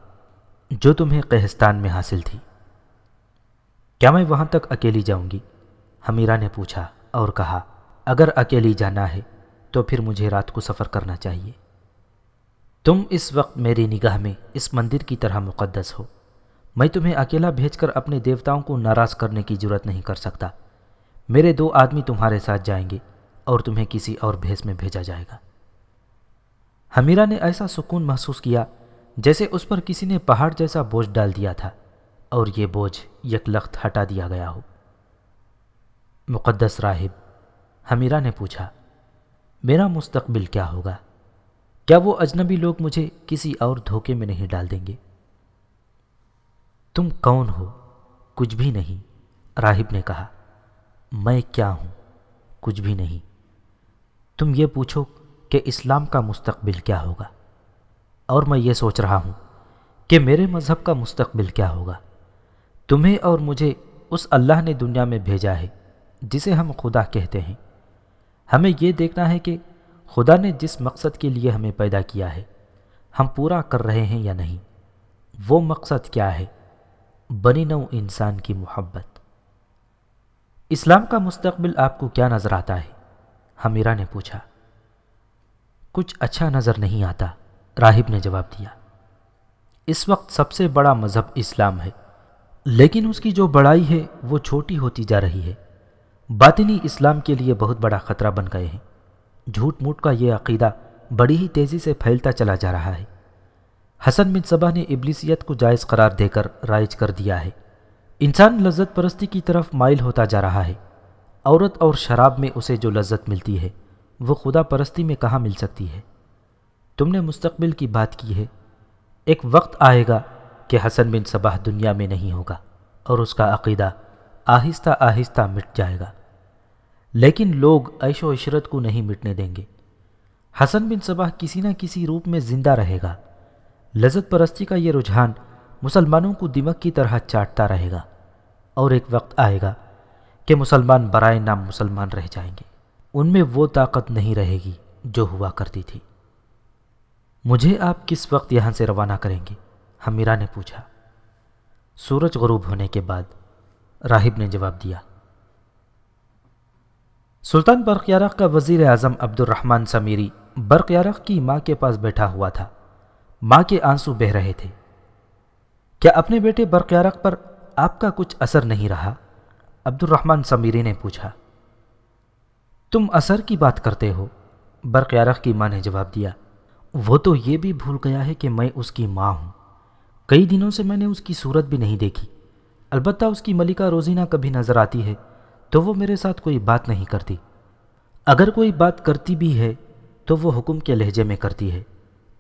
جو تمہیں قہستان میں حاصل تھی۔ کیا میں وہاں تک اکیلی جاؤں گی؟ حمیرہ نے پوچھا اور کہا، اگر اکیلی جانا ہے تو پھر مجھے رات کو سفر کرنا چاہیے۔ تم اس وقت میری نگاہ میں اس مندر کی طرح مقدس ہو۔ میں تمہیں اکیلا بھیج کر اپنے دیوتاؤں کو ناراض کرنے کی جرات نہیں کر سکتا۔ میرے 2 آدمی تمہارے ساتھ جائیں گے اور تمہیں کسی اور بھیس میں بھیجا جائے گا۔ حمیرہ نے ایسا سکون محسوس کیا جیسے اس پر کسی نے پہاڑ جیسا بوجھ ڈال دیا تھا اور یہ بوجھ یکلخت ہٹا دیا گیا ہو۔ مقدس راہب، حمیرہ نے پوچھا، میرا مستقبل کیا ہوگا؟ کیا وہ اجنبی لوگ مجھے کسی اور دھوکے میں نہیں ڈال دیں گے؟ تم کون ہو؟ کچھ بھی نہیں، راہب نے کہا۔ میں کیا ہوں؟ کچھ بھی نہیں۔ تم یہ پوچھو کہ اسلام کا مستقبل کیا ہوگا، اور میں یہ سوچ رہا ہوں کہ میرے مذہب کا مستقبل کیا ہوگا۔ تمہیں اور مجھے اس اللہ نے دنیا میں بھیجا ہے جسے ہم خدا کہتے ہیں۔ ہمیں یہ دیکھنا ہے کہ خدا نے جس مقصد کے لیے ہمیں پیدا کیا ہے ہم پورا کر رہے ہیں یا نہیں۔ وہ مقصد کیا ہے؟ بنی نوع انسان کی محبت۔ اسلام کا مستقبل آپ کو کیا نظر آتا ہے؟ حمیرہ نے پوچھا۔ کچھ اچھا نظر نہیں آتا، راہب نے جواب دیا۔ اس وقت سب سے بڑا مذہب اسلام ہے، لیکن اس کی جو بڑائی ہے وہ چھوٹی ہوتی جا رہی ہے۔ باطنی اسلام کے لیے بہت بڑا خطرہ بن گئے ہیں۔ جھوٹ موٹ کا یہ عقیدہ بڑی ہی تیزی سے پھیلتا چلا جا رہا ہے۔ حسن بن صباح نے ابلیسیت کو جائز قرار دے کر رائج کر دیا ہے۔ انسان لذت پرستی کی طرف مائل ہوتا جا رہا ہے۔ عورت اور شراب میں اسے جو لذت ملتی ہے وہ خدا پرستی میں کہاں مل سکتی ہے؟ تم نے مستقبل کی بات کی ہے۔ ایک وقت آئے گا کہ حسن بن صباح دنیا میں نہیں ہوگا، اور اس کا عقیدہ آہستہ آہستہ مٹ جائے گا، لیکن لوگ عیش و عشرت کو نہیں مٹنے دیں گے۔ حسن بن صباح کسی نہ کسی روپ میں زندہ رہے گا۔ لذت پرستی کا یہ رجحان مسلمانوں کو دمک کی طرح چاٹتا رہے گا، اور ایک وقت آئے گا کہ مسلمان برائے نام مسلمان رہ جائیں گے، ان میں وہ طاقت نہیں رہے گی جو ہوا کرتی تھی۔ مجھے آپ کس وقت یہاں سے روانہ کریں گے؟ حمیرہ نے پوچھا۔ سورج غروب ہونے کے بعد، راہب نے جواب دیا۔ سلطان برق یارق کا وزیر اعظم عبد الرحمن سمیری برق یارق کی ماں کے پاس بیٹھا ہوا تھا۔ ماں کے آنسو بہہ رہے تھے۔ کیا اپنے بیٹے برق یارق پر آپ کا کچھ اثر نہیں رہا؟ عبد الرحمن سمیری نے پوچھا۔ تم اثر کی بات کرتے ہو؟ برق یارق کی ماں نے جواب دیا۔ وہ تو یہ بھی بھول گیا ہے کہ میں اس کی ماں ہوں۔ کئی دنوں سے میں نے اس کی صورت بھی نہیں دیکھی، البتہ اس کی ملکہ روزینہ کبھی نظر آتی ہے تو وہ میرے ساتھ کوئی بات نہیں کرتی۔ اگر کوئی بات کرتی بھی ہے تو وہ حکم کے لہجے میں کرتی ہے۔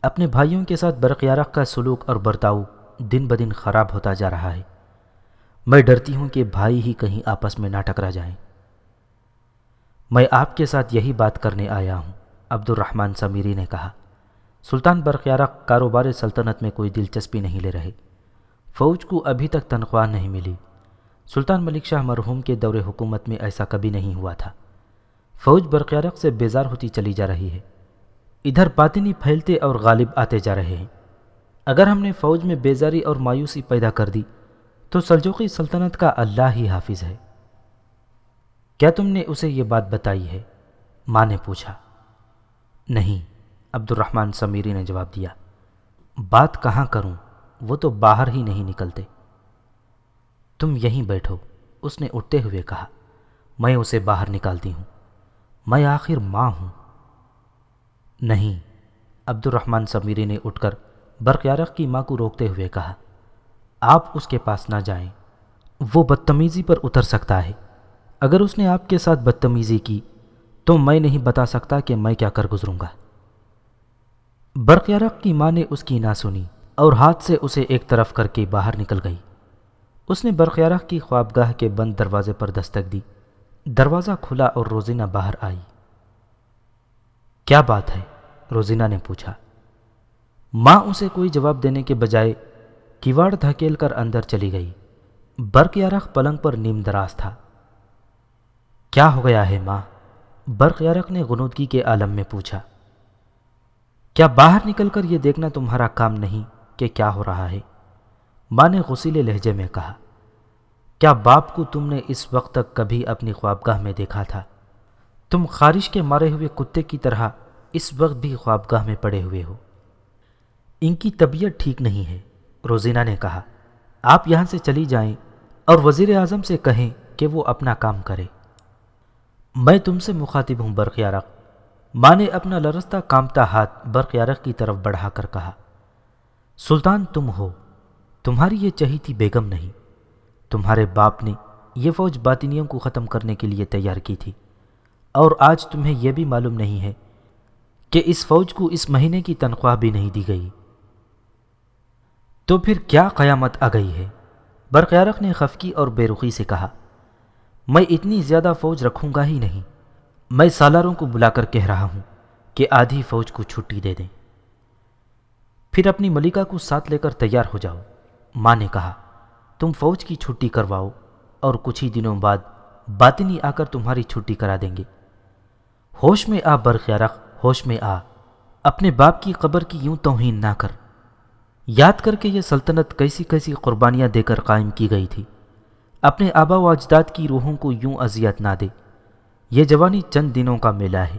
اپنے بھائیوں کے ساتھ برق یارق کا سلوک اور برتاؤ دن بدن خراب ہوتا جا رہا ہے۔ میں ڈرتی ہوں کہ بھائی ہی کہیں آپس میں نہ ٹکرا جائیں۔ میں آپ کے ساتھ یہی بات کرنے آیا ہوں، عبد الرحمن سمیری نے کہا۔ سلطان برق یارق کاروبار سلطنت میں کوئی دلچسپی نہیں لے رہے۔ فوج کو ابھی تک تنخواہ نہیں ملی۔ سلطان ملک شاہ مرحوم کے دور حکومت میں ایسا کبھی نہیں ہوا تھا۔ فوج برق یارق سے بیزار ہوتی چلی جا رہی ہے۔ ادھر باطنی پھیلتے اور غالب آتے جا رہے ہیں۔ اگر ہم نے فوج میں بیزاری اور مایوسی پیدا کر دی تو سلجوقی سلطنت کا اللہ ہی حافظ ہے۔ کیا تم نے اسے یہ بات بتائی ہے؟ ماں نے پوچھا۔ نہیں، عبد الرحمن سمیری نے جواب دیا۔ بات کہاں کروں، وہ تو باہر ہی نہیں نکلتے۔ تم یہیں بیٹھو، اس نے اٹھتے ہوئے کہا۔ میں اسے باہر نکالتی ہوں، میں آخر ماں ہوں۔ نہیں، عبد الرحمن سمیری نے اٹھ کر برق یارق کی ماں کو روکتے ہوئے کہا۔ آپ اس کے پاس نہ جائیں، وہ بدتمیزی پر اتر سکتا ہے۔ اگر اس نے آپ کے ساتھ بدتمیزی کی تو میں نہیں بتا سکتا کہ میں کیا کر گزروں گا۔ برق یارق کی ماں نے اس کی نہ سنی اور ہاتھ سے اسے ایک طرف کر کے باہر نکل گئی۔ اس نے برق یارق کی خوابگاہ کے بند دروازے پر دستک دی۔ دروازہ کھلا اور روزینہ باہر آئی۔ کیا بات ہے؟ روزینہ نے پوچھا۔ ماں اسے کوئی جواب دینے کے بجائے کیواڑ دھکیل کر اندر چلی گئی۔ برق یارق پلنگ پر نیم دراز تھا۔ کیا ہو گیا ہے ماں؟ برق یارق نے غنودگی کے عالم میں پوچھا۔ کیا باہر نکل کر یہ دیکھنا تمہارا کام نہیں کہ کیا ہو رہا ہے؟ ماں نے غصیلے لہجے میں کہا۔ کیا باپ کو تم نے اس وقت تک کبھی اپنی خوابگاہ میں دیکھا تھا؟ تم خارش کے مارے ہوئے کتے کی طرح اس وقت بھی خوابگاہ میں پڑے ہوئے ہو۔ ان کی طبیعت ٹھیک نہیں ہے، روزینہ نے کہا۔ آپ یہاں سے چلی جائیں اور وزیر اعظم سے کہیں کہ وہ اپنا کام کرے۔ میں تم سے مخاطب ہوں برق یارق، ماں نے اپنا لرزتا کانپتا ہاتھ برق یارق کی طرف بڑھا کر کہا۔ سلطان تم ہو، تمہاری یہ چہیتی بیگم نہیں۔ تمہارے باپ نے یہ فوج باطنیوں کو ختم کرنے کے لیے تیار کی تھی، اور آج تمہیں یہ بھی معلوم نہیں ہے کہ اس فوج کو اس مہینے کی تنخواہ بھی نہیں دی گئی۔ تو پھر کیا قیامت آ گئی ہے؟ برق یارق نے خفگی اور بے رخی سے کہا۔ میں اتنی زیادہ فوج رکھوں گا ہی نہیں۔ میں سالاروں کو بلا کر کہہ رہا ہوں کہ آدھی فوج کو چھٹی دے دیں۔ پھر اپنی ملکہ کو ساتھ لے کر تیار ہو جاؤ، ماں نے کہا۔ تم فوج کی چھٹی کرواؤ اور کچھ ہی دنوں بعد باطنی آ کر تمہاری چھٹی کرا دیں گے۔ ہوش میں آ برق یارق، ہوش میں آ، اپنے باپ کی قبر کی یوں توہین نہ کر۔ یاد کر کے یہ سلطنت کیسی کیسی قربانیاں دے کر قائم کی گئی تھی۔ اپنے آبا و اجداد کی روحوں کو یوں اذیت نہ دے۔ یہ جوانی چند دنوں کا میلہ ہے،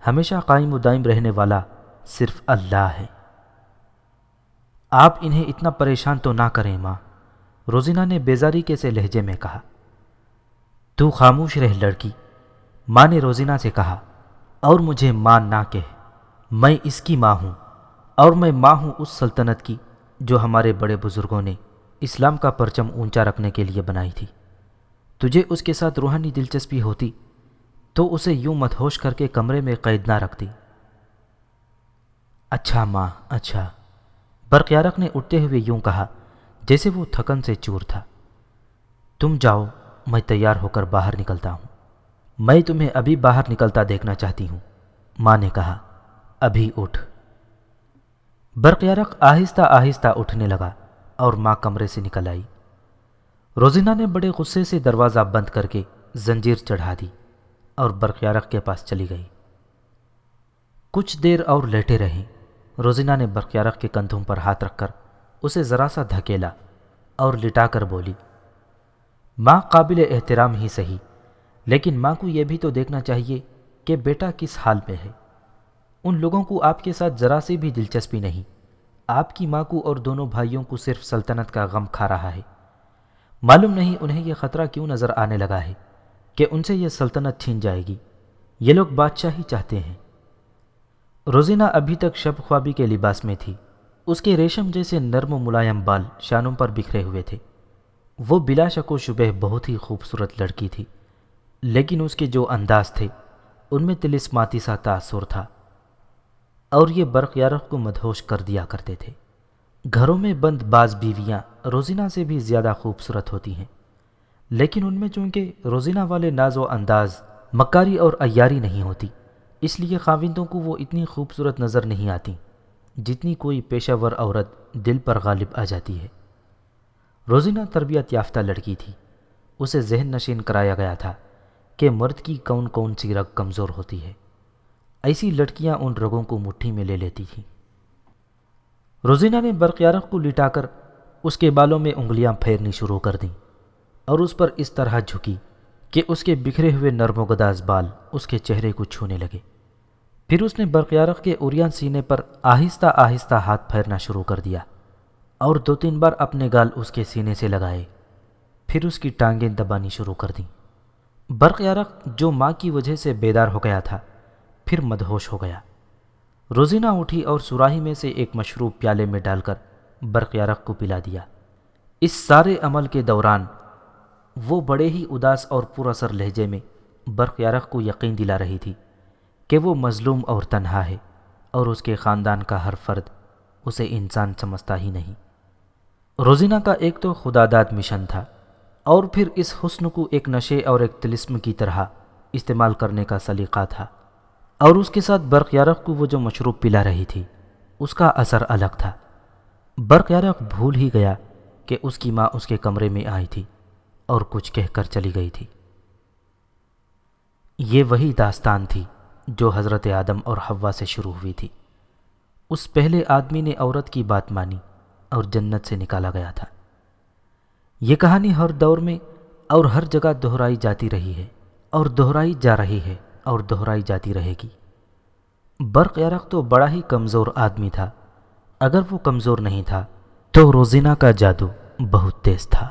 ہمیشہ قائم و دائم رہنے والا صرف اللہ ہے۔ آپ انہیں اتنا پریشان تو نہ کریں ماں، روزینہ نے بیزاری کے سے لہجے میں کہا۔ تو خاموش رہ لڑکی، ماں نے روزینہ سے کہا، اور مجھے ماں نہ کہہ، میں اس کی ماں ہوں، اور میں ماں ہوں اس سلطنت کی جو ہمارے بڑے بزرگوں نے اسلام کا پرچم اونچا رکھنے کے لیے بنائی تھی۔ تجھے اس کے ساتھ روحانی دلچسپی ہوتی تو اسے یوں مدہوش کر کے کمرے میں قید نہ رکھتی۔ اچھا ماں، اچھا، برق یارق نے اٹھتے ہوئے یوں کہا جیسے وہ تھکن سے چور تھا۔ تم جاؤ، میں تیار ہو کر باہر نکلتا ہوں۔ میں تمہیں ابھی باہر نکلتا دیکھنا چاہتی ہوں، ماں نے کہا۔ ابھی اٹھ۔ برق یارق آہستہ آہستہ اٹھنے لگا اور ماں کمرے سے نکل آئی۔ روزینہ نے بڑے غصے سے دروازہ بند کر کے زنجیر چڑھا دی اور برق یارق کے پاس چلی گئی۔ کچھ دیر اور لیٹے رہی۔ روزینہ نے برق یارق کے کندھوں پر ہاتھ رکھ کر اسے ذرا سا دھکیلا اور لٹا کر بولی، ماں قابل احترام ہی صحیح، لیکن ماں کو یہ بھی تو دیکھنا چاہیے کہ بیٹا کس حال میں ہے۔ ان لوگوں کو آپ کے ساتھ ذرا سی بھی دلچسپی نہیں۔ آپ کی ماں کو اور دونوں بھائیوں کو صرف سلطنت کا غم کھا رہا ہے۔ معلوم نہیں انہیں یہ خطرہ کیوں نظر آنے لگا ہے کہ ان سے یہ سلطنت چھین جائے گی۔ یہ لوگ بادشاہی چاہتے ہیں۔ روزینہ ابھی تک شب خوابی کے لباس میں تھی۔ اس کے ریشم جیسے نرم و ملائم بال شانوں پر بکھرے ہوئے تھے۔ وہ بلا شک و شبہ بہت ہی خوبصورت لڑکی تھی، لیکن اس کے جو انداز تھے ان میں طلسماتی سا تاثر تھا، اور یہ برق یارق کو مدہوش کر دیا کرتے تھے۔ گھروں میں بند بعض بیویاں روزینہ سے بھی زیادہ خوبصورت ہوتی ہیں، لیکن ان میں چونکہ روزینہ والے ناز و انداز، مکاری اور عیاری نہیں ہوتی، اس لیے خاوندوں کو وہ اتنی خوبصورت نظر نہیں آتی جتنی کوئی پیشہ ور عورت دل پر غالب آ جاتی ہے۔ روزینہ تربیت یافتہ لڑکی تھی۔ اسے ذہن نشین کرایا گیا تھا کہ مرد کی کون کون سی رگ کمزور ہوتی ہے۔ ایسی لڑکیاں ان رگوں کو مٹھی میں لے لیتی تھیں۔ روزینہ نے برق یارق کو لٹا کر اس کے بالوں میں انگلیاں پھیرنی شروع کر دیں اور اس پر اس طرح جھکی کہ اس کے بکھرے ہوئے نرم و گداز بال اس کے چہرے کو چھونے لگے۔ پھر اس نے برق یارق کے عریان سینے پر آہستہ آہستہ ہاتھ پھیرنا شروع کر دیا اور 2-3 بار اپنے گال اس کے سینے سے لگائے، پھر اس کی ٹانگیں دبانی شروع کر دیں۔ برق یارق جو ماں کی وجہ سے بیدار ہو گیا تھا پھر مدہوش ہو گیا۔ روزینہ اٹھی اور سراہی میں سے ایک مشروب پیالے میں ڈال کر برق یارق کو پلا دیا۔ اس سارے عمل کے دوران وہ بڑے ہی اداس اور پر اثر لہجے میں برق یارق کو یقین دلا رہی تھی کہ وہ مظلوم اور تنہا ہے اور اس کے خاندان کا ہر فرد اسے انسان سمجھتا ہی نہیں۔ روزینہ کا ایک تو خداداد مشن تھا، اور پھر اس حسن کو ایک نشے اور ایک طلسم کی طرح استعمال کرنے کا سلیقہ تھا، اور اس کے ساتھ برق یارق کو وہ جو مشروب پلا رہی تھی اس کا اثر الگ تھا۔ برق یارق بھول ہی گیا کہ اس کی ماں اس کے کمرے میں آئی تھی اور کچھ کہہ کر چلی گئی تھی۔ یہ وہی داستان تھی جو حضرت آدم اور حوا سے شروع ہوئی تھی۔ اس پہلے آدمی نے عورت کی بات مانی اور جنت سے نکالا گیا تھا۔ یہ کہانی ہر دور میں اور ہر جگہ دہرائی جاتی رہی ہے اور دہرائی جا رہی ہے اور دہرائی جاتی رہے گی۔ برق یارق تو بڑا ہی کمزور آدمی تھا، اگر وہ کمزور نہیں تھا تو روزینہ کا جادو بہت تیز تھا۔